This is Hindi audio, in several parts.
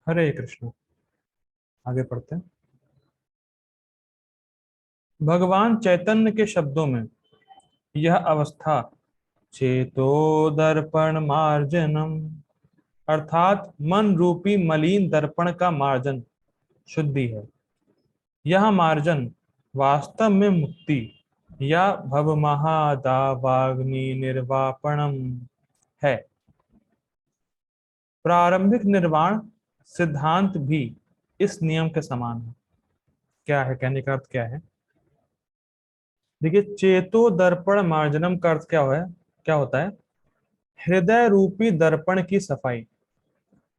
हरे कृष्ण। आगे पढ़ते हैं। भगवान चैतन्य के शब्दों में यह अवस्था चेतो दर्पण मार्जनम, अर्थात मन रूपी मलिन दर्पण का मार्जन शुद्धि है। यह मार्जन वास्तव में मुक्ति या भवमहादावाग्नि निर्वापणम है। प्रारंभिक निर्वाण सिद्धांत भी इस नियम के समान है। क्या है, कहने का अर्थ क्या है? देखिए, चेतो दर्पण मार्जनम का अर्थ क्या होता है? हृदय रूपी दर्पण की सफाई।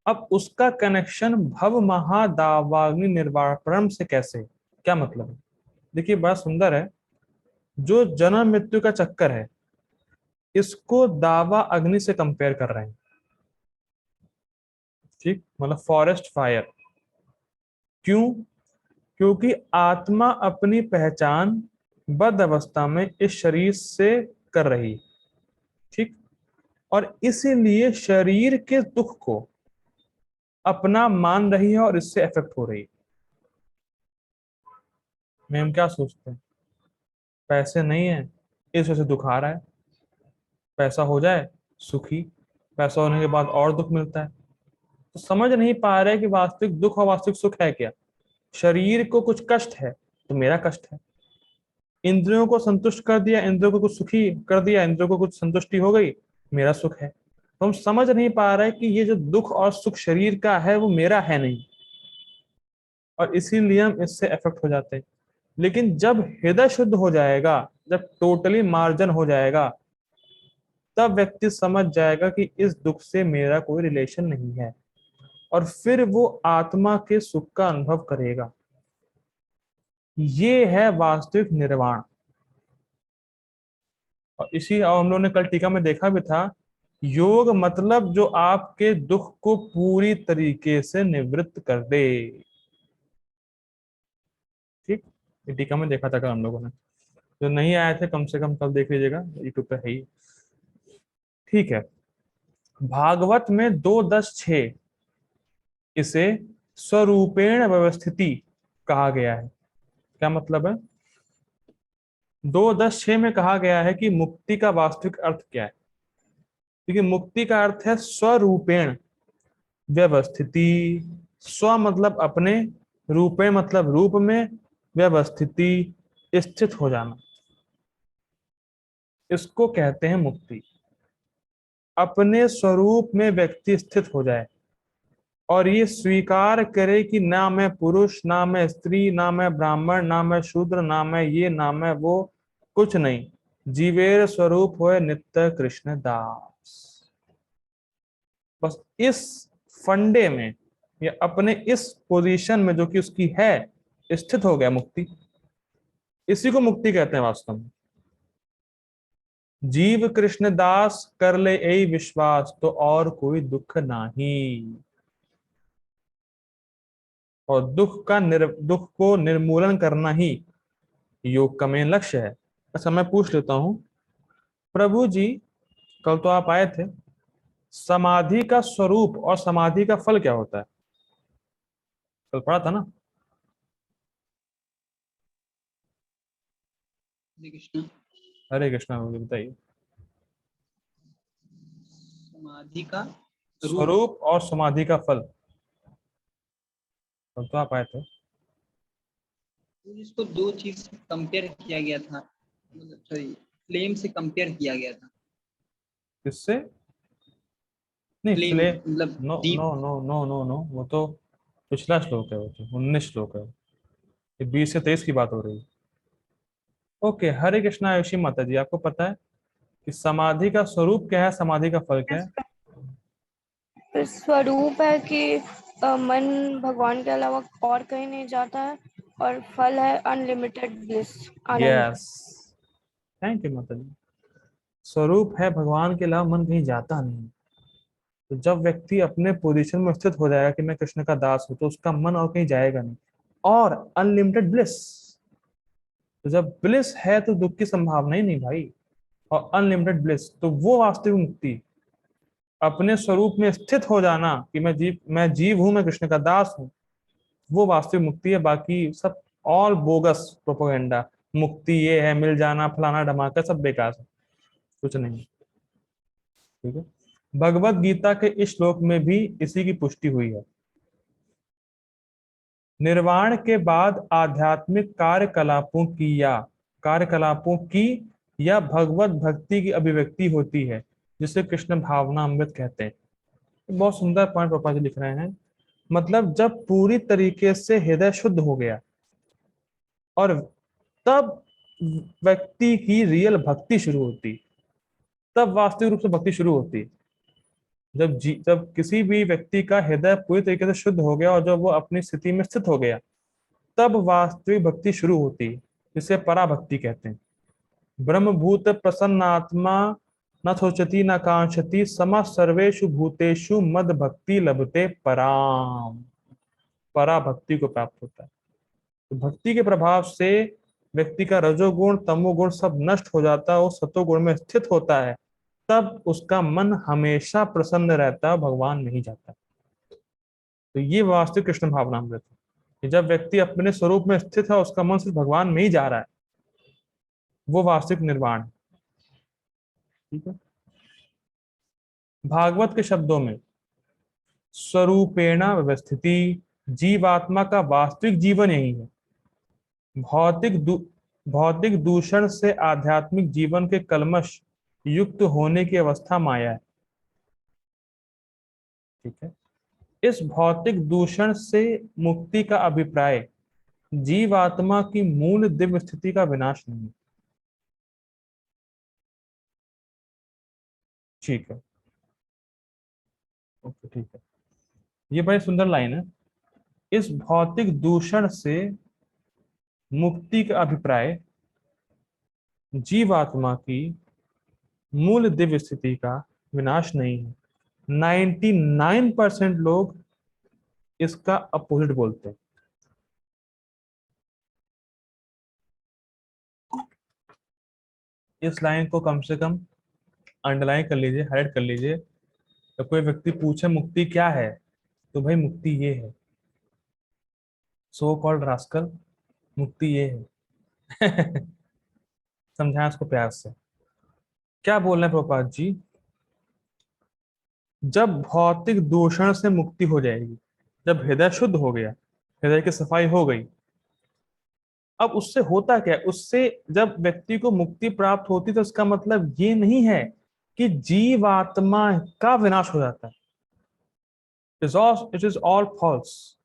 अब उसका कनेक्शन भव महादावाग्नि निर्वापणम से कैसे, क्या मतलब है? देखिए, बड़ा सुंदर है। जो जन्म मृत्यु का चक्कर है, इसको दावा अग्नि से कंपेयर कर रहे हैं। ठीक, मतलब फॉरेस्ट फायर। क्यों? क्योंकि आत्मा अपनी पहचान बद्ध अवस्था में इस शरीर से कर रही। ठीक, और इसीलिए शरीर के दुख को अपना मान रही है और इससे इफेक्ट हो रही है। मैम क्या सोचते हैं? पैसे नहीं है, इस वजह से दुख आ रहा है। पैसा हो जाए सुखी, पैसा होने के बाद और दुख मिलता है। तो समझ नहीं पा रहे कि वास्तविक दुख और वास्तविक सुख है क्या। शरीर को कुछ कष्ट है तो मेरा कष्ट है। इंद्रियों को संतुष्ट कर दिया, इंद्रियों को कुछ सुखी कर दिया, इंद्रियों को कुछ संतुष्टि हो गई, मेरा सुख है। तो हम समझ नहीं पा रहे कि ये जो दुख और सुख शरीर का है वो मेरा है नहीं, और इसीलिए हम इससे अफेक्ट हो जाते हैं। लेकिन जब हृदय शुद्ध हो जाएगा, जब टोटली मार्जन हो जाएगा, तब व्यक्ति समझ जाएगा कि इस दुख से मेरा कोई रिलेशन नहीं है, और फिर वो आत्मा के सुख का अनुभव करेगा। ये है वास्तविक निर्वाण। और इसी, और हम लोगों ने कल टीका में देखा भी था, योग मतलब जो आपके दुख को पूरी तरीके से निवृत्त कर दे। ठीक, ये टीका में देखा था कल हम लोगों ने। जो नहीं आए थे कम से कम कल देख लीजिएगा, यूट्यूब पे है ही। ठीक है। भागवत में 2:10:6 इसे स्वरूपेण व्यवस्थिति कहा गया है। क्या मतलब है? 2:10:6 में कहा गया है कि मुक्ति का वास्तविक अर्थ क्या है। क्योंकि मुक्ति का अर्थ है स्वरूपेण व्यवस्थिति। स्व मतलब अपने, रूपे मतलब रूप में, व्यवस्थिति स्थित हो जाना, इसको कहते हैं मुक्ति। अपने स्वरूप में व्यक्ति स्थित हो जाए और ये स्वीकार करे कि ना मैं पुरुष, ना मैं स्त्री, ना मैं ब्राह्मण, ना मैं शूद्र, ना मैं ये, ना मैं वो, कुछ नहीं, जीवेर स्वरूप होए नित्य कृष्ण दास। बस इस फंडे में, या अपने इस पोजीशन में जो कि उसकी है, स्थित हो गया मुक्ति। इसी को मुक्ति कहते हैं वास्तव में। जीव कृष्ण दास कर ले यही विश्वास, तो और कोई दुख नहीं। और दुख को निर्मूलन करना ही योग का मेन लक्ष्य है। अच्छा, मैं पूछ लेता हूं, प्रभु जी, कल तो आप आए थे, समाधि का स्वरूप और समाधि का फल क्या होता है? कल पढ़ा था ना? हरे कृष्ण। हरे कृष्णा, मुझे बताइए। समाधि का रूप, स्वरूप और समाधि का फल। कल तो आप आए थे। तो इसको दो चीज से कंपेयर किया गया था, मतलब सॉरी, फ्लेम से कंपेयर किया गया था। किससे? नहीं, फ्लेम फ्ले मतलब no deep. No no no no no, वो तो पिछला श्लोक है, वो तो 19 श्लोक है। ये 20 से 23 की बात हो रही है। ओके, हरे कृष्णा आयुषी माता जी, आपको पता है कि समाधि का स्वरूप क्या है, समाधि का फल क्या है? स्वरूप है कि मन भगवान के अलावा और कहीं नहीं जाता है, और फल है unlimited bliss, Anand. Yes, thank you माता जी। स्वरूप है भगवान के अलावा मन कहीं जाता नहीं। तो जब व्यक्ति अपने पोजीशन में स्थित हो जाएगा कि मैं कृष्ण का दास हूं, तो उसका मन और कहीं जाएगा नहीं। और अनलिमिटेड ब्लिस, तो जब ब्लिस है तो दुख की संभावना ही नहीं भाई। और अनलिमिटेड ब्लिस, तो वो वास्तविक मुक्ति। अपने स्वरूप में स्थित हो जाना कि मैं जीव हूं, मैं कृष्ण का दास हूं, वो वास्तविक मुक्ति है। बाकी सब ऑल बोगस प्रोपोगेंडा। मुक्ति ये है, मिल जाना, फलाना धमाका, सब बेकार है, कुछ नहीं। ठीक है। भगवत गीता के इस श्लोक में भी इसी की पुष्टि हुई है। निर्वाण के बाद आध्यात्मिक कार्यकलापों की या भगवत भक्ति की अभिव्यक्ति होती है, जिसे कृष्ण भावना अमृत कहते हैं। बहुत सुंदर पॉइंट प्रभुपाद जी लिख रहे हैं। मतलब जब पूरी तरीके से हृदय शुद्ध हो गया और तब व्यक्ति की रियल भक्ति शुरू होती, तब वास्तविक रूप से भक्ति शुरू होती। जब किसी भी व्यक्ति का हृदय पूरी तरीके से शुद्ध हो गया और जब वो अपनी स्थिति में स्थित हो गया, तब वास्तविक भक्ति शुरू होती है, जिसे पराभक्ति कहते हैं। ब्रह्मभूत प्रसन्नात्मा न सोचती न कांक्षति समा सर्वेषु भूतेषु मद भक्ति लभते पराम। पराभक्ति को प्राप्त होता है। तो भक्ति के प्रभाव से व्यक्ति का रजोगुण तमोगुण सब नष्ट हो जाता है, वो सतोगुण में स्थित होता है, तब उसका मन हमेशा प्रसन्न रहता है, भगवान नहीं जाता। तो ये वास्तविक कृष्ण भावनामृत है कि जब व्यक्ति अपने स्वरूप में स्थित है, उसका मन सिर्फ भगवान में ही जा रहा है, वो वास्तविक निर्वाण है। ठीक है। भागवत के शब्दों में स्वरूपेण व्यवस्थिति, जीवात्मा का वास्तविक जीवन यही है। भौतिक दूषण से आध्यात्मिक जीवन के कलमश युक्त होने की अवस्था माया है। ठीक है। इस भौतिक दूषण से मुक्ति का अभिप्राय जीवात्मा की मूल दिव्य स्थिति का विनाश नहीं। ठीक है। ओके, ठीक है। ये बड़ी सुंदर लाइन है। इस भौतिक दूषण से मुक्ति का अभिप्राय जीवात्मा की मूल दिव्य स्थिति का विनाश नहीं है। 99% लोग इसका अपोजिट बोलते हैं। इस लाइन को कम से कम अंडरलाइन कर लीजिए, हाइलाइट कर लीजिए। तो कोई व्यक्ति पूछे मुक्ति क्या है, तो भाई मुक्ति ये है, सो कॉल्ड रास्कल, मुक्ति ये है। समझाएं उसको प्यार से। क्या बोल रहे हैं प्रभुपाद जी? जब भौतिक दूषण से मुक्ति हो जाएगी, जब हृदय शुद्ध हो गया, हृदय की सफाई हो गई, अब उससे होता क्या है? उससे जब व्यक्ति को मुक्ति प्राप्त होती, तो इसका मतलब ये नहीं है कि जीवात्मा का विनाश हो जाता है। It is all false.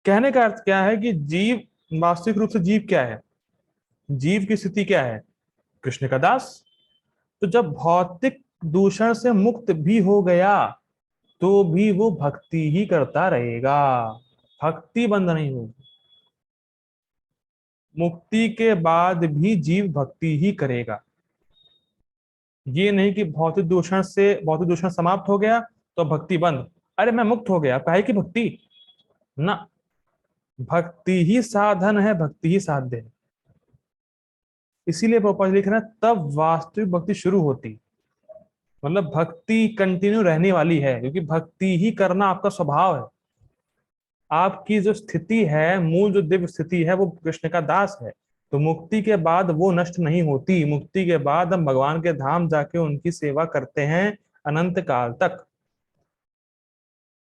कहने का अर्थ क्या है कि जीव, वास्तविक रूप से जीव क्या है? जीव की स्थिति क्या है? कृष्ण का दास। तो जब भौतिक दूषण से मुक्त भी हो गया, तो भी वो भक्ति ही करता रहेगा, भक्ति बंद नहीं होगी। मुक्ति के बाद भी जीव भक्ति ही करेगा। ये नहीं कि भौतिक दूषण समाप्त हो गया तो भक्ति बंद, अरे मैं मुक्त हो गया, काहे की भक्ति ना। भक्ति ही साधन है, भक्ति ही साध्य है। इसीलिए प्रभुपाद लिख रहे हैं तब वास्तविक भक्ति शुरू होती। मतलब भक्ति कंटिन्यू रहने वाली है, क्योंकि भक्ति ही करना आपका स्वभाव है। आपकी जो स्थिति है, मूल जो दिव्य स्थिति है, वो कृष्ण का दास है। तो मुक्ति के बाद वो नष्ट नहीं होती। मुक्ति के बाद हम भगवान के धाम जाके उनकी सेवा करते हैं अनंत काल तक।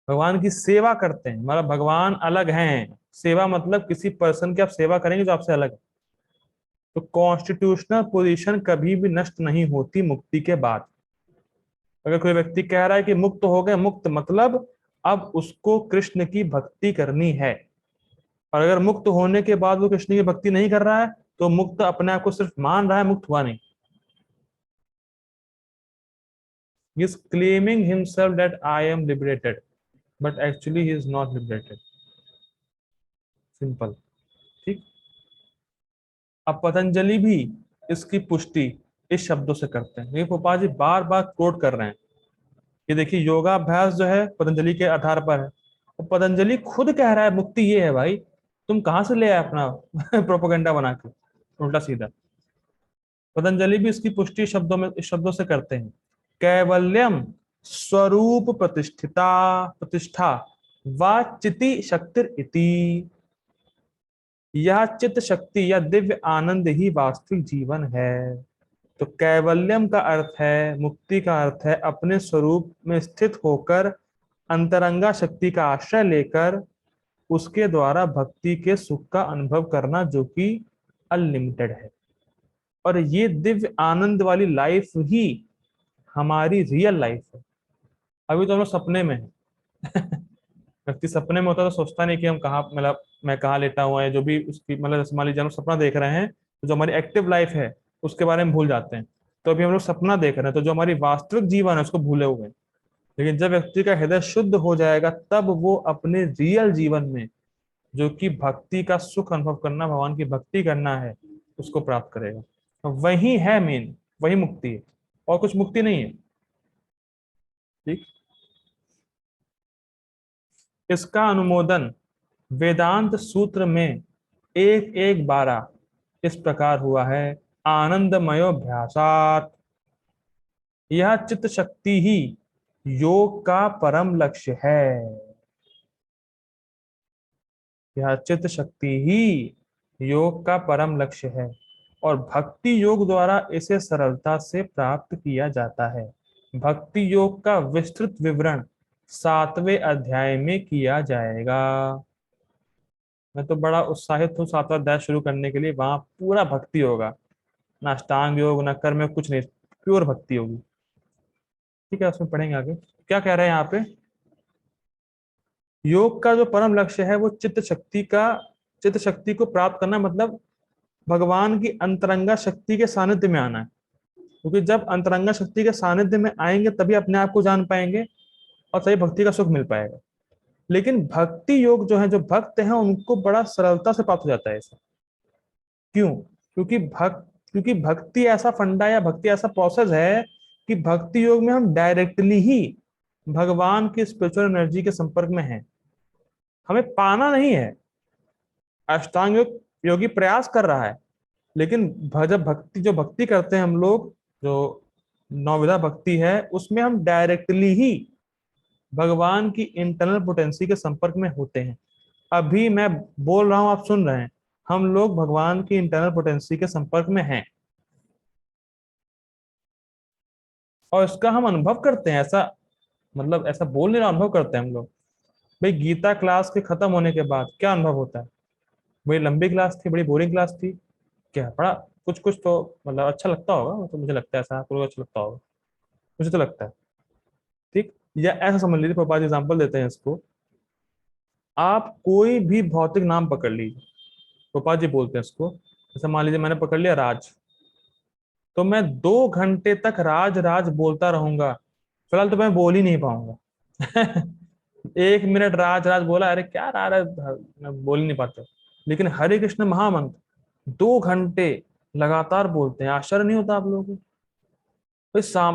भगवान की सेवा करते हैं, मतलब भगवान अलग हैं। सेवा मतलब किसी पर्सन की आप सेवा करेंगे जो आपसे अलग है। तो कॉन्स्टिट्यूशनल पोजीशन कभी भी नष्ट नहीं होती मुक्ति के बाद। अगर कोई व्यक्ति कह रहा है कि मुक्त हो गए, मुक्त मतलब अब उसको कृष्ण की भक्ति करनी है, और अगर मुक्त होने के बाद वो कृष्ण की भक्ति नहीं कर रहा है, तो मुक्त अपने आप को सिर्फ मान रहा है, मुक्त हुआ नहीं। He is claiming himself that I am liberated, but actually he is not liberated. Simple. ठीक। अब पतंजलि भी इसकी पुष्टि इस शब्दों से करते हैं। ये गोपाल जी बार बार कोट कर रहे हैं कि देखिए योगाभ्यास जो है पतंजलि के आधार पर है, और पतंजलि खुद कह रहा है मुक्ति ये है। भाई तुम कहां से ले आए अपना प्रोपोगंडा बना के उल्टा सीधा। पतंजलि भी इसकी पुष्टि शब्दों से करते हैं। कैवल्यम स्वरूप प्रतिष्ठा व चिति शक्तिर इति। यह चित्त शक्ति या दिव्य आनंद ही वास्तविक जीवन है। तो कैवल्यम का अर्थ है, मुक्ति का अर्थ है अपने स्वरूप में स्थित होकर अंतरंगा शक्ति का आश्रय लेकर उसके द्वारा भक्ति के सुख का अनुभव करना, जो कि अनलिमिटेड है। और ये दिव्य आनंद वाली लाइफ ही हमारी रियल लाइफ है। अभी तो हम लोग सपने में है। व्यक्ति सपने में होता है तो सोचता नहीं कि हम कहाँ, मतलब मैं कहाँ लेटा हुआ है, जो भी उसकी मतलब जैसे मान लीजिए हम सपना देख रहे हैं तो जो हमारी एक्टिव लाइफ है उसके बारे में भूल जाते हैं। तो अभी हम लोग सपना देख रहे हैं तो जो हमारी वास्तविक जीवन है उसको भूले हुए हैं। लेकिन जब व्यक्ति का हृदय शुद्ध हो जाएगा तब वो अपने रियल जीवन में, जो कि भक्ति का सुख अनुभव करना, भगवान की भक्ति करना है, उसको प्राप्त करेगा। तो वही है मेन, वही मुक्ति है, और कुछ मुक्ति नहीं है। ठीक। इसका अनुमोदन वेदांत सूत्र में 1:1:12 इस प्रकार हुआ है। आनंदमयोभ्यासात्। यह चित्त शक्ति ही योग का परम लक्ष्य है। यह चित्त शक्ति ही योग का परम लक्ष्य है और भक्ति योग द्वारा इसे सरलता से प्राप्त किया जाता है। भक्ति योग का विस्तृत विवरण 7वें अध्याय में किया जाएगा। मैं तो बड़ा उत्साहित हूँ 7वां अध्याय शुरू करने के लिए। वहां पूरा भक्ति होगा, ना अष्टांग योग ना कर्म योग, कुछ नहीं, प्योर भक्ति होगी। ठीक है, उसमें पढ़ेंगे आगे क्या कह रहे हैं यहाँ पे। योग का जो परम लक्ष्य है वो चित्त शक्ति को प्राप्त करना, मतलब भगवान की अंतरंगा शक्ति के सानिध्य में आना है। क्योंकि जब अंतरंगा शक्ति के सानिध्य में आएंगे तभी अपने आप को जान पाएंगे और तभी भक्ति का सुख मिल पाएगा। लेकिन भक्ति योग जो है, जो भक्त हैं, उनको बड़ा सरलता से प्राप्त हो जाता है ऐसा। क्यों? क्योंकि भक्ति ऐसा फंडा या भक्ति ऐसा प्रोसेस है कि भक्ति योग में हम डायरेक्टली ही भगवान की स्पिरिचुअल एनर्जी के संपर्क में हैं। हमें पाना नहीं है। अष्टांग योग योगी प्रयास कर रहा है, लेकिन जब भक्ति करते हैं हम लोग, जो नौविधा भक्ति है, उसमें हम डायरेक्टली ही भगवान की इंटरनल पोटेंसी के संपर्क में होते हैं। अभी मैं बोल रहा हूं, आप सुन रहे हैं, हम लोग भगवान की इंटरनल पोटेंसी के संपर्क में हैं और इसका हम अनुभव करते हैं। ऐसा मतलब ऐसा बोल नहीं रहा, अनुभव करते हैं हम लोग। भाई गीता क्लास के खत्म होने के बाद क्या अनुभव होता है? बड़ी लंबी क्लास थी, बड़ी बोरिंग क्लास थी, क्या पढ़ा? कुछ कुछ तो मतलब अच्छा लगता होगा, तो मुझे लगता है ऐसा आपको अच्छा लगता होगा, मुझे तो लगता है। ठीक। या ऐसा समझ लीजिए, पापा जी एग्जाम्पल देते हैं इसको। आप कोई भी भौतिक नाम पकड़ लीजिए, पापा जी बोलते हैं इसको, जैसे मान लीजिए मैंने पकड़ लिया राज, तो मैं 2 घंटे तक राज राज बोलता रहूंगा। फिलहाल तो मैं बोल ही नहीं पाऊंगा। 1 मिनट राज राज बोला, अरे क्या राज राज, मैं बोल ही नहीं पाता। लेकिन हरे कृष्ण महामंत्र 2 घंटे लगातार बोलते हैं। आश्चर्य नहीं होता आप लोगों को?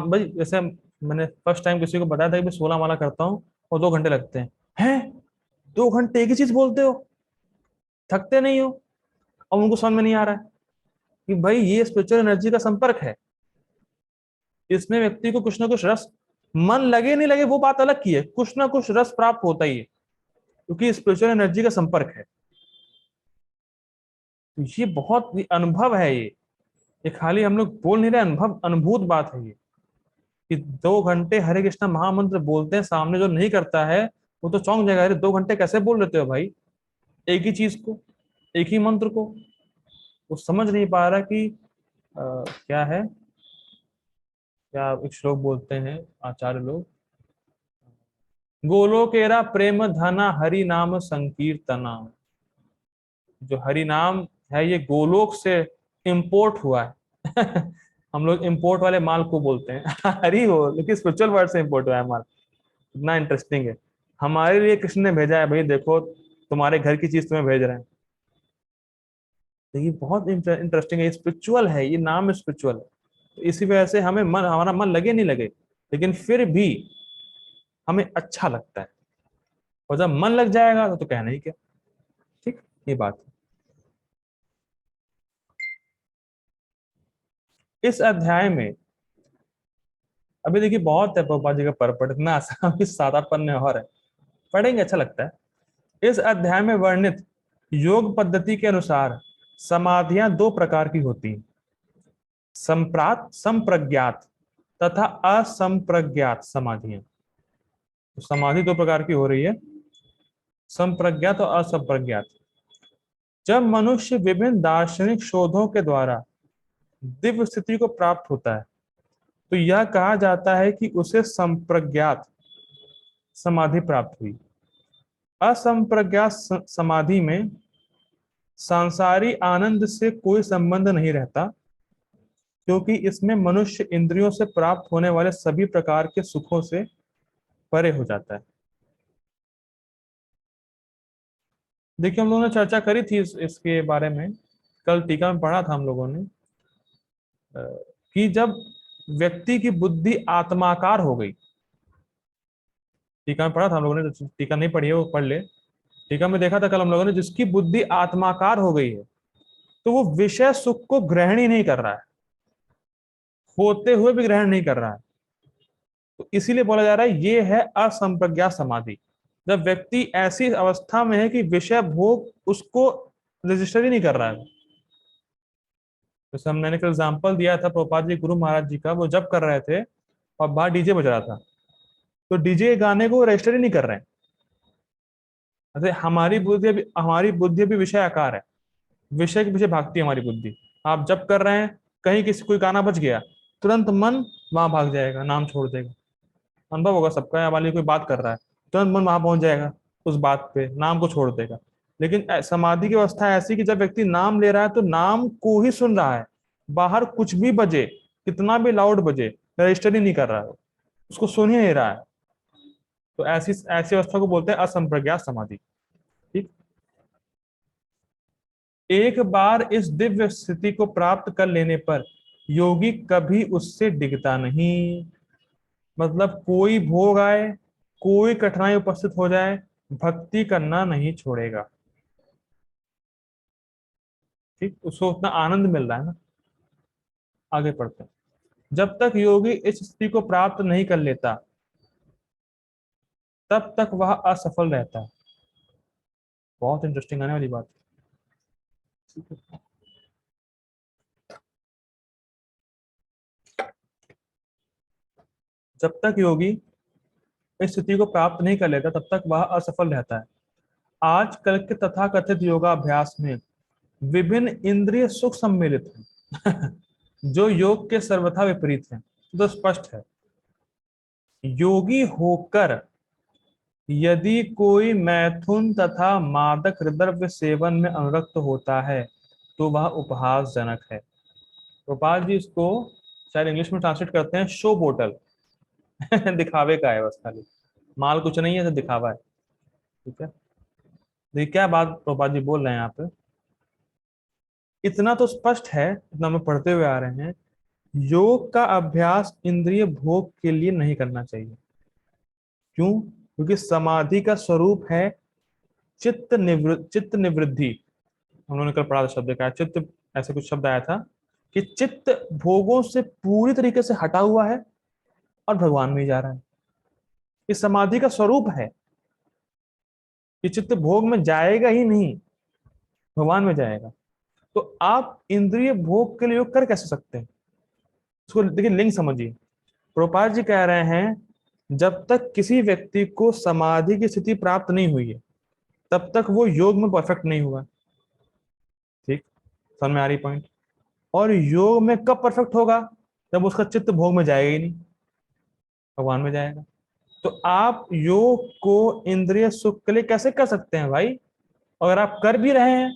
भाई जैसे मैंने फर्स्ट टाइम किसी को बताया था कि मैं 16 माला करता हूँ और 2 घंटे लगते हैं। 2 घंटे एक ही चीज बोलते हो, थकते नहीं हो? और उनको समझ में नहीं आ रहा है कि भाई ये स्पिरिचुअल एनर्जी का संपर्क है, इसमें व्यक्ति को कुछ ना कुछ रस, मन लगे नहीं लगे वो बात अलग की है, कुछ ना कुछ रस प्राप्त होता ही है, क्योंकि स्पिरिचुअल एनर्जी का संपर्क है। तो ये बहुत ही अनुभव है ये खाली हम लोग बोल नहीं रहे, अनुभव अनुभूत बात है ये, कि 2 घंटे हरे कृष्णा महामंत्र बोलते हैं, सामने जो नहीं करता है वो तो चौंक जाएगा, अरे 2 घंटे कैसे बोल लेते हो भाई एक ही चीज को, एक ही मंत्र को। वो समझ नहीं पा रहा कि क्या है, क्या एक श्लोक बोलते हैं आचार्य लोग, गोलोकेरा प्रेम धना हरि नाम संकीर्तना। जो हरि नाम है ये गोलोक से इंपोर्ट हुआ है। हम लोग इंपोर्ट वाले माल को बोलते हैं। हरि हो, लेकिन स्पिरिचुअल वर्ड से इंपोर्ट हुआ है माल। इतना इंटरेस्टिंग है। हमारे लिए कृष्ण ने भेजा है, भाई देखो तुम्हारे घर की चीज तुम्हें भेज रहे हैं। तो ये बहुत इंटरेस्टिंग है, स्पिरिचुअल है, ये नाम स्पिरिचुअल है। तो इसी वजह से हमें मन, हमारा मन लगे नहीं लगे, लेकिन फिर भी हमें अच्छा लगता है। और जब मन लग जाएगा तो कहना ही क्या। ठीक, ये बात है। इस अध्याय में अभी देखिए बहुत है प्रभुपाद जी का परपट, इतना आसान भी 7-8 पन्ने और है, पढ़ेंगे अच्छा लगता है। इस अध्याय में वर्णित योग पद्धति के अनुसार समाधियां दो प्रकार की होती हैं, संप्रात संप्रज्ञात तथा असंप्रज्ञात समाधियां। तो समाधि दो प्रकार की हो रही है, संप्रज्ञात और असंप्रज्ञात। जब मनुष्य विभिन्न दार्शनिक शोधों के द्वारा दिव्य स्थिति को प्राप्त होता है तो यह कहा जाता है कि उसे संप्रज्ञात समाधि प्राप्त हुई। असंप्रज्ञात समाधि में सांसारी आनंद से कोई संबंध नहीं रहता, क्योंकि इसमें मनुष्य इंद्रियों से प्राप्त होने वाले सभी प्रकार के सुखों से परे हो जाता है। देखिए हम लोगों ने चर्चा करी थी इसके बारे में, कल टीका में पढ़ा था हम लोगों ने कि जब व्यक्ति की बुद्धि आत्माकार हो गई, टीका में पढ़ा था हम लोगों ने, जो टीका नहीं पढ़ी है वो पढ़ ले। टीका में देखा था कल हम लोगों ने, जिसकी बुद्धि आत्माकार हो गई है तो वो विषय सुख को ग्रहण ही नहीं कर रहा है, होते हुए भी ग्रहण नहीं कर रहा है। तो इसीलिए बोला जा रहा है ये है असंप्रज्ञात समाधि। जब व्यक्ति ऐसी अवस्था में है कि विषय भोग उसको रजिस्टर ही नहीं कर रहा है। जैसे मैंने कल एग्जाम्पल दिया था प्रभुपाद जी गुरु महाराज जी का, वो जब कर रहे थे और बाहर डीजे बज रहा था, तो डीजे गाने को रजिस्टर ही नहीं कर रहे हैं। अरे हमारी बुद्धि भी विषय आकार है, विषय के पीछे भागती है हमारी बुद्धि। आप जब कर रहे हैं, कहीं किसी कोई गाना बज गया, तुरंत मन वहां भाग जाएगा, नाम छोड़ देगा। अनुभव होगा सबका, या वाली कोई बात कर रहा है, तुरंत मन वहां पहुंच जाएगा, उस बात पे नाम को छोड़ देगा। लेकिन समाधि की अवस्था ऐसी कि जब व्यक्ति नाम ले रहा है तो नाम को ही सुन रहा है, बाहर कुछ भी बजे, कितना भी लाउड बजे, रजिस्टर ही नहीं कर रहा है, उसको सुन ही नहीं रहा है। तो ऐसी ऐसी अवस्था को बोलते हैं असंप्रज्ञात समाधि। ठीक। एक बार इस दिव्य स्थिति को प्राप्त कर लेने पर योगी कभी उससे डिगता नहीं। मतलब कोई भोग आए, कोई कठिनाई उपस्थित हो जाए, भक्ति करना नहीं छोड़ेगा। ठीक, उसको उतना आनंद मिल रहा है ना। आगे पढ़ते हैं। जब तक योगी इस स्थिति को प्राप्त नहीं कर लेता तब तक वह असफल रहता है। बहुत इंटरेस्टिंग आने वाली बात। ठीक है। जब तक योगी इस स्थिति को प्राप्त नहीं कर लेता तब तक वह असफल रहता है। आजकल के तथाकथित योगाभ्यास में विभिन्न इंद्रिय सुख सम्मिलित हैं जो योग के सर्वथा विपरीत हैं। तो स्पष्ट है, योगी होकर यदि कोई मैथुन तथा मादक द्रव्य सेवन में अनुरक्त होता है तो वह उपहासजनक है। गोपाल जी इसको शायद इंग्लिश में ट्रांसलेट करते हैं शो बोटल दिखावे का है बस, खाली माल कुछ नहीं है, तो दिखावा है। ठीक है, देखिए क्या बात गोपाल जी बोल रहे हैं यहाँ पे। इतना तो स्पष्ट है, इतना हम पढ़ते हुए आ रहे हैं, योग का अभ्यास इंद्रिय भोग के लिए नहीं करना चाहिए। क्यों? क्योंकि समाधि का स्वरूप है चित्त निवृत्ति। हम लोगों ने कल पढ़ा था शब्द का चित्त, ऐसे कुछ शब्द आया था कि चित्त भोगों से पूरी तरीके से हटा हुआ है और भगवान में ही जा रहा है। इस समाधि का स्वरूप है कि चित्त भोग में जाएगा ही नहीं, भगवान में जाएगा। तो आप इंद्रिय भोग के लिए योग कर कैसे सकते हैं? उसको देखिए, लिंग समझिए। प्रभुपाद जी कह रहे हैं जब तक किसी व्यक्ति को समाधि की स्थिति प्राप्त नहीं हुई है तब तक वो योग में परफेक्ट नहीं हुआ। ठीक, समझ में आ रही पॉइंट? और योग में कब परफेक्ट होगा? जब उसका चित्त भोग में जाएगा ही नहीं, भगवान में जाएगा। तो आप योग को इंद्रिय सुख के लिए कैसे कर सकते हैं भाई? अगर आप कर भी रहे हैं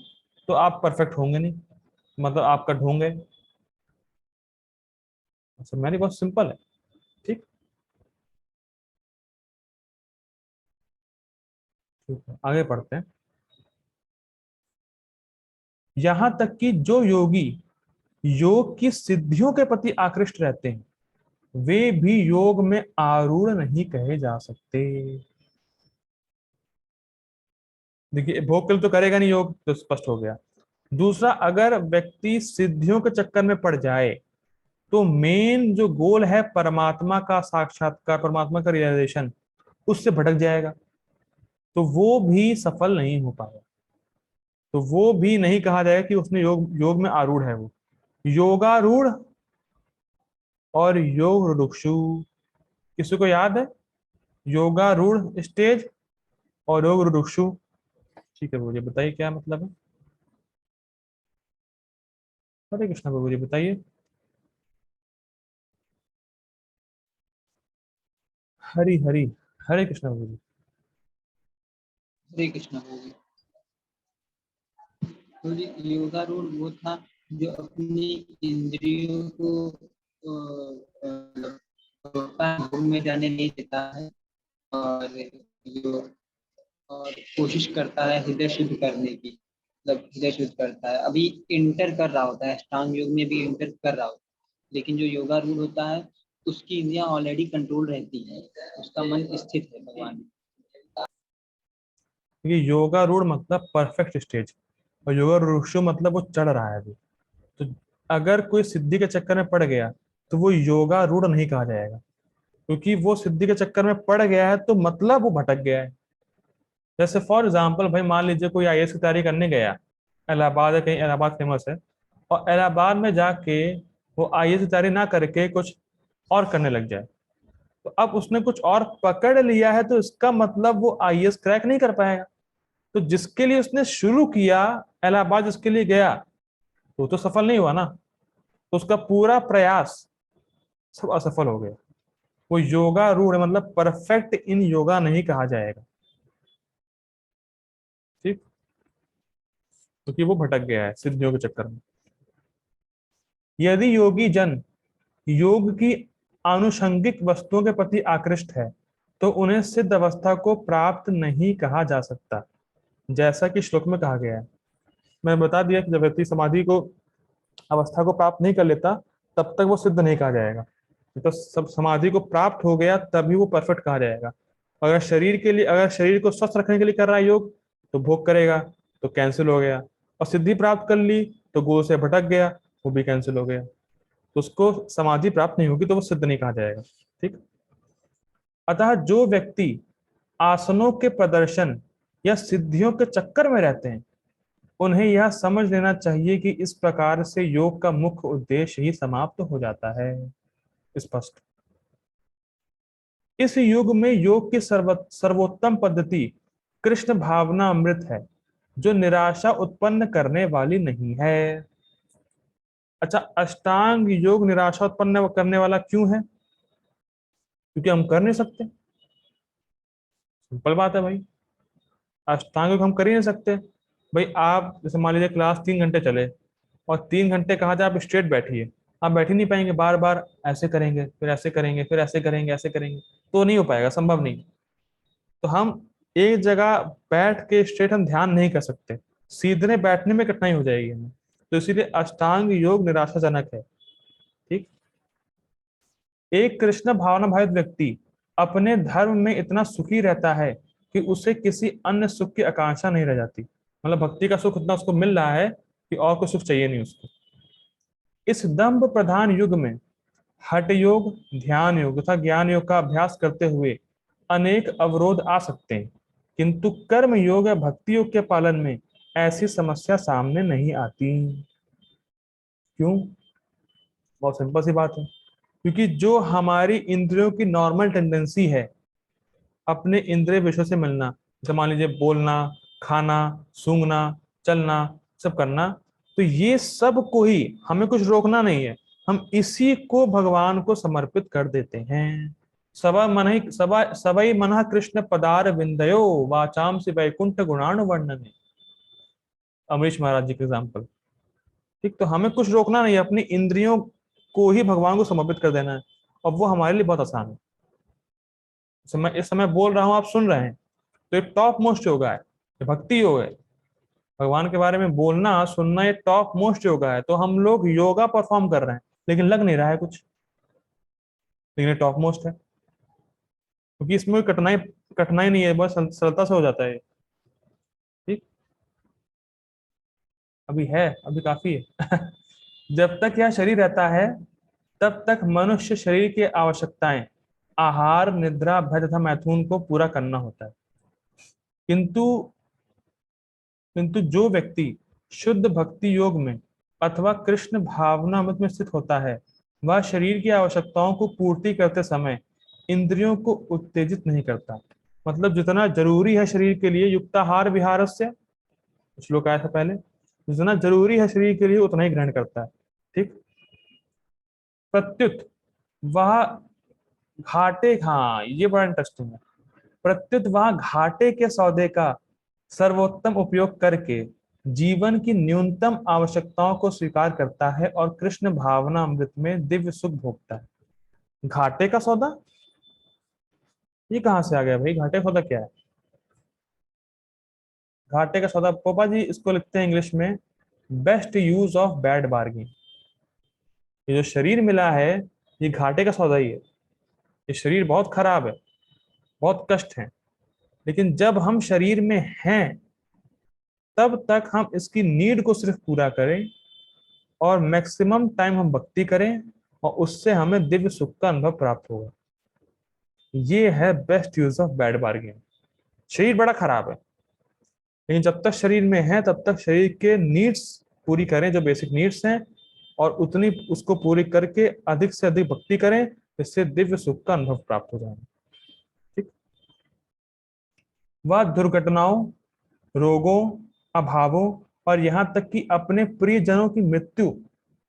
तो आप परफेक्ट होंगे नहीं, मतलब आपका ढोंग है। अच्छा, मेरी बहुत सिंपल है। ठीक, ठीक है, आगे पढ़ते हैं। यहां तक कि जो योगी योग की सिद्धियों के प्रति आकृष्ट रहते हैं वे भी योग में आरूढ़ नहीं कहे जा सकते। देखिए, भोग के लिए तो करेगा नहीं योग, तो स्पष्ट हो गया। दूसरा, अगर व्यक्ति सिद्धियों के चक्कर में पड़ जाए तो मेन जो गोल है परमात्मा का साक्षात्कार, परमात्मा का रियलाइजेशन, उससे भटक जाएगा, तो वो भी सफल नहीं हो पाएगा। तो वो भी नहीं कहा जाएगा कि उसने योग में आरूढ़ है। वो योगारूढ़ और योग रुक्षु, किसी को याद है? योगारूढ़ स्टेज और योग रुक्षु, ठीक है मुझे बताइए क्या मतलब है। हरे कृष्णा बाबू जी बताइए। हरी हरी, हरे कृष्णा बाबू जी। हरे कृष्णा हो गई। तो जी योगारूढ़ वो था जो अपनी इंद्रियों को भोग में जाने नहीं देता है, और जो और कोशिश करता है हृदय शुद्ध करने की, मतलब हृदय शुद्ध करता है, अभी इंटर कर रहा होता है, अष्टांग योग में भी इंटर कर रहा होता है, लेकिन जो योगारूढ़ होता है उसकी इंद्रियां ऑलरेडी कंट्रोल रहती है, उसका मन स्थित है भगवान में। क्योंकि योगारूढ़ मतलब परफेक्ट स्टेज, और योगारूढ़ मतलब वो चढ़ रहा है अभी। तो अगर कोई सिद्धि के चक्कर में पड़ गया तो वो योगारूढ़ नहीं कहा जाएगा, क्योंकि वो सिद्धि के चक्कर में पड़ गया है तो मतलब वो भटक गया है। जैसे फॉर एग्जाम्पल भाई मान लीजिए कोई आईएएस की तैयारी करने गया, इलाहाबाद है, कहीं इलाहाबाद फेमस है, और इलाहाबाद में जाके वो आईएएस की तैयारी ना करके कुछ और करने लग जाए, तो अब उसने कुछ और पकड़ लिया है, तो इसका मतलब वो आईएएस क्रैक नहीं कर पाएगा। तो जिसके लिए उसने शुरू किया, इलाहाबाद जिसके लिए गया, तो सफल नहीं हुआ ना, तो उसका पूरा प्रयास सब असफल हो गया। वो योगा रूढ़ मतलब परफेक्ट इन योगा नहीं कहा जाएगा, ठीक, क्योंकि वो भटक गया है सिद्धियों के चक्कर में। यदि योगी जन योग की आनुषंगिक वस्तुओं के प्रति आकृष्ट है, तो उन्हें सिद्ध अवस्था को प्राप्त नहीं कहा जा सकता, जैसा कि श्लोक में कहा गया है। मैं बता दिया कि जब व्यक्ति समाधि को अवस्था को प्राप्त नहीं कर लेता, तब तक वो सिद्ध नहीं कहा जाएगा। तो सब समाधि को प्राप्त हो गया तभी वो परफेक्ट कहा जाएगा। अगर शरीर के लिए, अगर शरीर को स्वस्थ रखने के लिए कर रहा है योग, तो भोग करेगा, तो कैंसिल हो गया। और सिद्धि प्राप्त कर ली तो गोल से भटक गया, वो भी कैंसिल हो गया, तो उसको समाधि प्राप्त नहीं होगी, तो वो सिद्ध नहीं कहा जाएगा, ठीक। अतः जो व्यक्ति आसनों के प्रदर्शन या सिद्धियों के चक्कर में रहते हैं, उन्हें यह समझ लेना चाहिए कि इस प्रकार से योग का मुख्य उद्देश्य ही समाप्त हो जाता है। स्पष्ट। इस युग में योग की सर्वोत्तम पद्धति कृष्ण भावना अमृत है, जो निराशा उत्पन्न करने वाली नहीं है। अच्छा, अष्टांग योग निराशा उत्पन्न करने वाला क्यों है? क्योंकि हम कर नहीं सकते, सिंपल बात है भाई। अष्टांग योग हम कर ही नहीं सकते। भाई आप जैसे मान लीजिए क्लास 3 घंटे चले, और 3 घंटे कहा जाए आप स्ट्रेट बैठिए, आप बैठ ही नहीं पाएंगे, बार बार ऐसे करेंगे, फिर ऐसे करेंगे, फिर ऐसे करेंगे, ऐसे करेंगे, तो नहीं हो पाएगा, संभव नहीं। तो हम एक जगह बैठ के स्ट्रेट हम ध्यान नहीं कर सकते, सीधे बैठने में कठिनाई हो जाएगी हमें। तो इसीलिए अष्टांग योग निराशाजनक है, ठीक। एक कृष्ण भावना भावित व्यक्ति अपने धर्म में इतना सुखी रहता है कि उसे किसी अन्य सुख की आकांक्षा नहीं रह जाती। मतलब भक्ति का सुख इतना उसको मिल रहा है कि और कोई सुख चाहिए नहीं उसको। इस दंभ प्रधान युग में हठ योग, ध्यान योग तथा ज्ञान योग का अभ्यास करते हुए अनेक अवरोध आ सकते हैं, किंतु कर्म योग या भक्ति योग के पालन में ऐसी समस्या सामने नहीं आती। क्यों? बहुत सिंपल सी बात है, क्योंकि जो हमारी इंद्रियों की नॉर्मल टेंडेंसी है अपने इंद्रिय विषयों से मिलना, जैसे मान लीजिए बोलना, खाना, सूंघना, चलना, सब करना, तो ये सब को ही हमें कुछ रोकना नहीं है, हम इसी को भगवान को समर्पित कर देते हैं। सबई मन कृष्ण पदार विंदयो वाचाम से वैकुंठ गुणाणु वर्णने, अमरीश महाराज जी के एग्जाम्पल, ठीक। तो हमें कुछ रोकना नहीं है, अपनी इंद्रियों को ही भगवान को समर्पित कर देना है, और वो हमारे लिए बहुत आसान है। मैं इस समय बोल रहा हूँ, आप सुन रहे हैं, तो ये टॉप मोस्ट योगा है, ये भक्ति योग है। भगवान के बारे में बोलना सुनना ये टॉप मोस्ट योगा है। तो हम लोग योगा परफॉर्म कर रहे हैं लेकिन लग नहीं रहा है कुछ, लेकिन ये टॉप मोस्ट है, क्योंकि इसमें कोई कठिनाई कठिनाई नहीं है, बस सरलता से हो जाता है, ठीक। अभी है, अभी काफी है जब तक यह शरीर रहता है तब तक मनुष्य शरीर की आवश्यकताएं आहार, निद्रा, भय तथा मैथुन को पूरा करना होता है। किंतु किंतु जो व्यक्ति शुद्ध भक्ति योग में अथवा कृष्ण भावनामृत में स्थित होता है, वह शरीर की आवश्यकताओं को पूर्ति करते समय इंद्रियों को उत्तेजित नहीं करता। मतलब जितना जरूरी है शरीर के लिए युक्ताहार विहारस्य, श्लोक आया था पहले, जितना जरूरी है शरीर के लिए उतना ही ग्रहण करता है। ठीक। प्रत्युत वह घाटे, हाँ ये बड़ा इंटरेस्टिंग है, प्रत्युत वह घाटे के सौदे का सर्वोत्तम उपयोग करके जीवन की न्यूनतम आवश्यकताओं को स्वीकार करता है और कृष्ण भावना अमृत में दिव्य सुख भोगता है। घाटे का सौदा, ये कहाँ से आ गया भाई? घाटे का सौदा क्या है? घाटे का सौदा पोपा जी इसको लिखते हैं इंग्लिश में best use of bad barging. ये जो शरीर मिला है ये घाटे का सौदा ही है। ये शरीर बहुत खराब है, बहुत कष्ट है, लेकिन जब हम शरीर में हैं तब तक हम इसकी नीड को सिर्फ पूरा करें और मैक्सिमम टाइम हम भक्ति करें और उससे हमें दिव्य सुख का अनुभव प्राप्त होगा। ये है best use of bad bargain. शरीर बड़ा खराब है, लेकिन जब तक शरीर में है तब तक शरीर के नीड्स पूरी करें, जो बेसिक नीड्स हैं, और उतनी उसको पूरी करके अधिक से अधिक भक्ति करें, इससे दिव्य सुख का अनुभव प्राप्त हो जाएगा। ठीक। वह दुर्घटनाओं, रोगों, अभावों और यहाँ तक कि अपने प्रियजनों की मृत्यु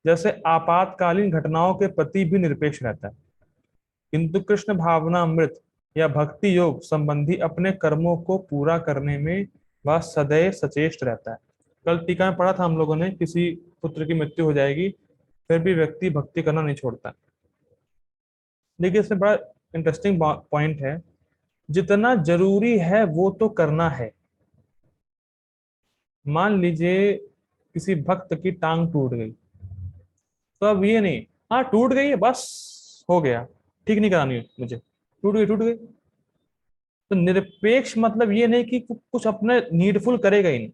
जैसे आपातकालीन घटनाओं के प्रति भी निरपेक्ष रहता है। किंतु कृष्ण भावना अमृत या भक्ति योग संबंधी अपने कर्मों को पूरा करने में वह सदैव सचेष्ट रहता है। कल टीका में पढ़ा था हम लोगों ने, किसी पुत्र की मृत्यु हो जाएगी फिर भी व्यक्ति भक्ति करना नहीं छोड़ता। देखिए इसमें बड़ा इंटरेस्टिंग पॉइंट है, जितना जरूरी है वो तो करना है। मान लीजिए किसी भक्त की टांग टूट गई, तो अब ये नहीं हाँ टूट गई है बस हो गया, ठीक नहीं करानी है मुझे, टूट गई टूट गई। तो निरपेक्ष मतलब ये नहीं कि कुछ अपने नीडफुल करेगा ही नहीं,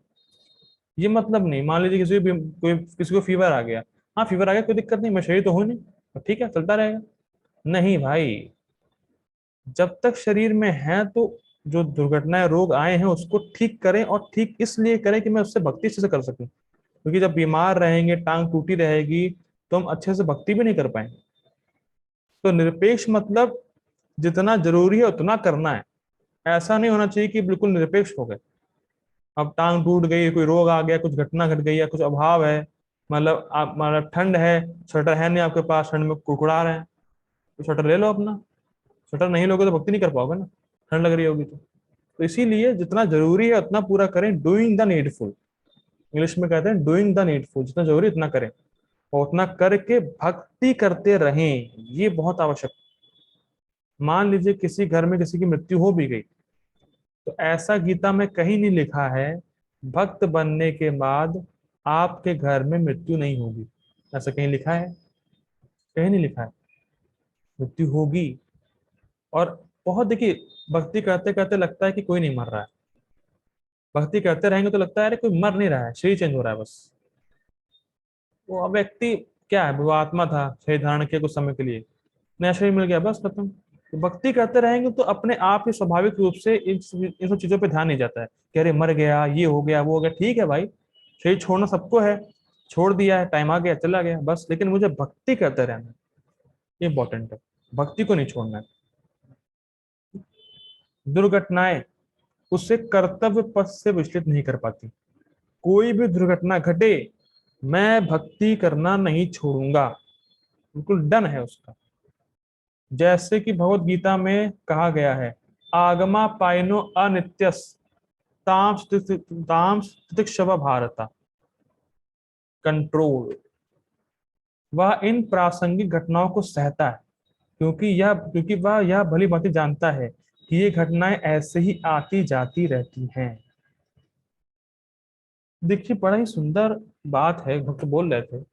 ये मतलब नहीं। मान लीजिए किसी को फीवर आ गया, हाँ फीवर आ गया कोई दिक्कत नहीं, मैं शरीर तो हूं नहीं, तो ठीक है चलता रहेगा। नहीं भाई, जब तक शरीर में है तो जो दुर्घटनाएं रोग आए हैं उसको ठीक करें, और ठीक इसलिए करें कि मैं उससे भक्ति अच्छे से कर सकूं। क्योंकि जब बीमार रहेंगे, टांग टूटी रहेगी, तो हम अच्छे से भक्ति भी नहीं कर पाएंगे। तो निरपेक्ष मतलब जितना जरूरी है उतना करना है। ऐसा नहीं होना चाहिए कि बिल्कुल निरपेक्ष हो गए, अब टांग टूट गई, कोई रोग आ गया, कुछ घटना घट गई, या कुछ अभाव है, मतलब आप मतलब ठंड है, स्वेटर है नहीं आपके पास, ठंड में कुड़कुड़ा रहे हैं, तो स्वेटर ले लो अपना। स्वेटर नहीं लोगे तो भक्ति नहीं कर पाओगे ना, ठंड लग रही होगी तो इसीलिए जितना जरूरी है उतना पूरा करें, डूइंग द नीडफुल। इंग्लिश में कहते हैं डूइंग द नीडफुल, जितना जरूरी उतना करें और उतना करके भक्ति करते रहें, ये बहुत आवश्यक। मान लीजिए किसी घर में किसी की मृत्यु हो भी गई, तो ऐसा गीता में कहीं नहीं लिखा है भक्त बनने के बाद आपके घर में मृत्यु नहीं होगी। ऐसा कहीं लिखा है? कहीं नहीं लिखा है। मृत्यु होगी। और बहुत देखिए, भक्ति करते करते लगता है कि कोई नहीं मर रहा है, भक्ति करते रहेंगे तो लगता है अरे कोई मर नहीं रहा है, शरीर चेंज हो रहा है बस। वो अब व्यक्ति क्या है, वो आत्मा था, शरीर धारण किया कुछ समय के लिए, नया शरीर मिल गया बस खत्म। तो भक्ति करते रहेंगे तो अपने आप ही स्वाभाविक रूप से इन सब चीजों पे ध्यान नहीं जाता है कि अरे मर गया, ये हो गया, वो हो गया। ठीक है भाई, शरीर छोड़ना सबको है, छोड़ दिया है, टाइम आ गया चला गया बस, लेकिन मुझे भक्ति करते रहना, ये इंपॉर्टेंट है, भक्ति को नहीं छोड़ना है। दुर्घटनाएं उसे कर्तव्य पथ से विचलित नहीं कर पाती। कोई भी दुर्घटना घटे, मैं भक्ति करना नहीं छोड़ूंगा, बिल्कुल डन है उसका। जैसे कि भगवत गीता में कहा गया है, आगमा पायनो अनित्यस ताम तितिक्षव भारता, कंट्रोल। वह इन प्रासंगिक घटनाओं को सहता है क्योंकि वह यह भली भांति जानता है कि ये घटनाएं ऐसे ही आती जाती रहती हैं। देखिए बड़ा ही सुंदर बात है, भक्त बोल रहे थे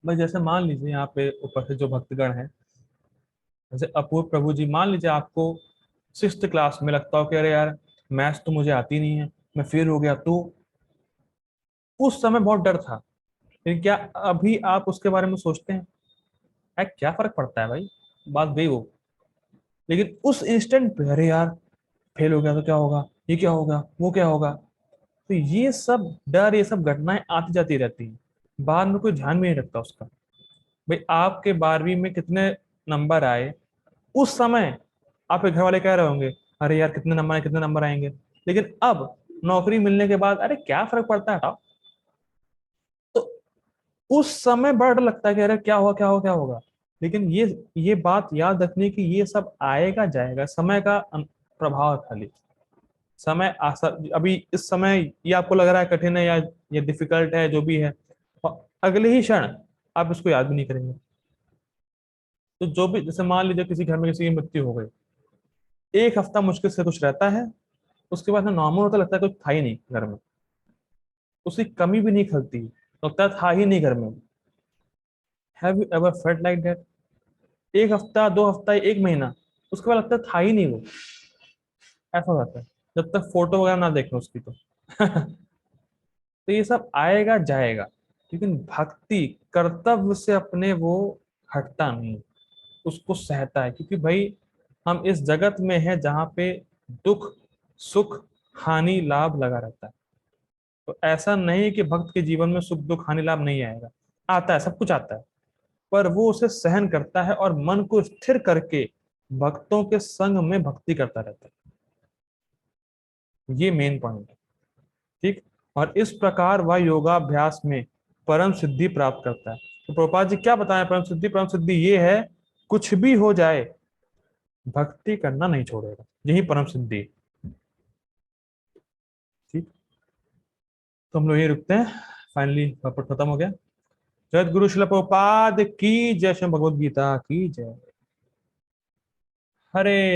भाई, जैसे मान लीजिए यहाँ पे ऊपर से जो भक्तगण हैं, जैसे अपूर्व प्रभु जी, मान लीजिए आपको 6th क्लास में लगता हो कि अरे यार मैथ्स तो मुझे आती नहीं है, मैं फेल हो गया, तो उस समय बहुत डर था, लेकिन क्या अभी आप उसके बारे में सोचते हैं? क्या फर्क पड़ता है भाई, बात गई वो। लेकिन उस इंस्टेंट पे अरे यार फेल हो गया तो क्या होगा, ये क्या होगा, वो क्या होगा, तो ये सब डर, ये सब घटनाएं आती जाती रहती हैं, बाद में कोई ध्यान में नहीं रखता उसका। भाई आपके 12वीं में कितने नंबर आए उस समय, आपके घर वाले कह रहे होंगे अरे यार कितने नंबर आए, कितने नंबर आएंगे। लेकिन अब नौकरी मिलने के बाद अरे क्या फर्क पड़ता है, हटाओ। तो उस समय बड़ा डर लगता है कि अरे क्या होगा, क्या होगा, क्या होगा। लेकिन ये बात याद रखने की, ये सब आएगा जाएगा, समय का प्रभाव है खाली। समय अभी इस समय ये आपको लग रहा है कठिन है या ये डिफिकल्ट है, जो भी है, और अगले ही क्षण आप इसको याद भी नहीं करेंगे। तो जो भी, जैसे मान लीजिए किसी घर में किसी की मृत्यु हो गई, एक हफ्ता मुश्किल से कुछ रहता है, उसके बाद नॉर्मल होता, लगता है कुछ था ही नहीं घर में, उसकी कमी भी नहीं खलती, लगता है था ही नहीं घर में। Have you ever felt like that? एक हफ्ता, 2 हफ्ता, एक महीना, उसके बाद लगता है था ही नहीं वो। ऐसा हो जाता है जब तक फोटो वगैरह ना देखें उसकी तो। तो ये सब आएगा जाएगा, लेकिन भक्ति कर्तव्य से अपने वो हटता नहीं, उसको सहता है। क्योंकि भाई हम इस जगत में है जहाँ पे दुख सुख हानि लाभ लगा रहता है। तो ऐसा नहीं है कि भक्त के जीवन में सुख दुख हानि लाभ नहीं आएगा, आता है, सब कुछ आता है। पर वो उसे सहन करता है और मन को स्थिर करके भक्तों के संग में भक्ति करता रहता है। ये मेन पॉइंट है। ठीक। और इस प्रकार वह योगाभ्यास में परम सिद्धि प्राप्त करता है। तो प्रभुपाद जी क्या बताएं परम सिद्धि? परम सिद्धि ये है, कुछ भी हो जाए भक्ति करना नहीं छोड़ेगा, यही परम सिद्धि है। ठीक। तो हम लोग यही रुकते हैं, फाइनली पॉपट खत्म हो गया। जय गुरु शिल प्रभुपाद की जय, श्री भगवद गीता की जय। हरे